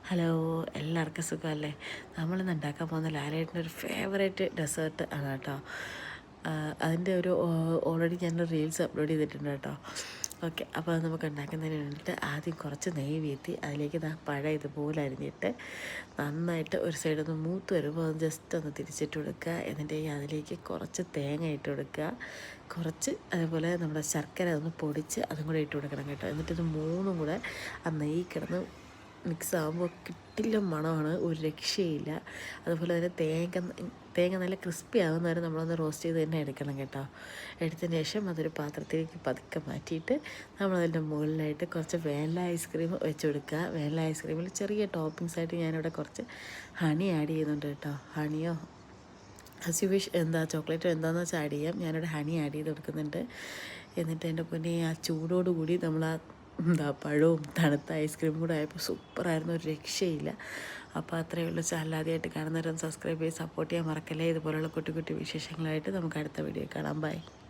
Hello, എല്ലാവർക്കും സുഖമല്ലേ? നമ്മളിന്ന് ഉണ്ടാക്കാൻ പോകുന്ന ലാലേട്ടൻ്റെ ഒരു ഫേവറേറ്റ് ഡെസേർട്ട് ആണ് കേട്ടോ. അതിൻ്റെ ഒരു ഓൾറെഡി ഞാനൊരു റീൽസ് അപ്ലോഡ് ചെയ്തിട്ടുണ്ട് കേട്ടോ. ഓക്കെ, അപ്പോൾ അത് നമുക്ക് ഉണ്ടാക്കുന്നതിന് വേണ്ടിയിട്ട് ആദ്യം കുറച്ച് നെയ്യ് വീഴ്ത്തി അതിലേക്ക് പഴം ഇതുപോലെ അരിഞ്ഞിട്ട് നന്നായിട്ട് ഒരു സൈഡൊന്ന് മൂത്ത് വരുമ്പോൾ അത് ജസ്റ്റ് ഒന്ന് തിരിച്ചിട്ട് കൊടുക്കുക. എന്നിട്ട് അതിലേക്ക് കുറച്ച് തേങ്ങ ഇട്ട് കൊടുക്കുക, കുറച്ച് അതേപോലെ നമ്മുടെ ശർക്കര ഒന്ന് പൊടിച്ച് അതും കൂടെ ഇട്ട് കൊടുക്കണം കേട്ടോ. എന്നിട്ടിത് മൂന്നും കൂടെ ആ നെയ്യ് കിടന്ന് മിക്സ് ആകുമ്പോൾ കിട്ടില്ല മണമാണ്, ഒരു രക്ഷയില്ല. അതുപോലെ തന്നെ തേങ്ങ നല്ല ക്രിസ്പി ആകുന്ന വരെ നമ്മളൊന്ന് റോസ്റ്റ് ചെയ്ത് തന്നെ എടുക്കണം കേട്ടോ. എടുത്തതിന് ശേഷം അതൊരു പാത്രത്തിലേക്ക് പതുക്കെ മാറ്റിയിട്ട് നമ്മളതിൻ്റെ മുകളിലായിട്ട് കുറച്ച് വാനില ഐസ്ക്രീം വെച്ച് കൊടുക്കുക. വാനില ഐസ്ക്രീമിൽ ചെറിയ ടോപ്പിങ്സ് ആയിട്ട് ഞാനിവിടെ കുറച്ച് ഹണി ആഡ് ചെയ്യുന്നുണ്ട് കേട്ടോ. ഹണിയോ ആസ് യു വിഷ്, ചോക്ലേറ്റോ എന്താണെന്ന് വെച്ചാൽ ആഡ് ചെയ്യാം. ഞാനിവിടെ ഹണി ആഡ് ചെയ്ത് കൊടുക്കുന്നുണ്ട്. എന്നിട്ട് എൻ്റെ പൊന്നെ ആ ചൂടോടുകൂടി നമ്മൾ പഴവും തണുത്ത ഐസ്ക്രീമും കൂടെ ആയപ്പോൾ സൂപ്പറായിരുന്നു, ഒരു രക്ഷയില്ല. അപ്പോൾ അത്രയേ ഉള്ളൂ. ചാനൽ ആദ്യമായിട്ട് കാണുന്നവരൊന്ന് സബ്സ്ക്രൈബ് ചെയ്ത് സപ്പോർട്ട് ചെയ്യാൻ മറക്കല്ലേ. ഇതുപോലുള്ള കുട്ടി കുട്ടി വിശേഷങ്ങളായിട്ട് നമുക്ക് അടുത്ത വീഡിയോ കാണാം. ബൈ.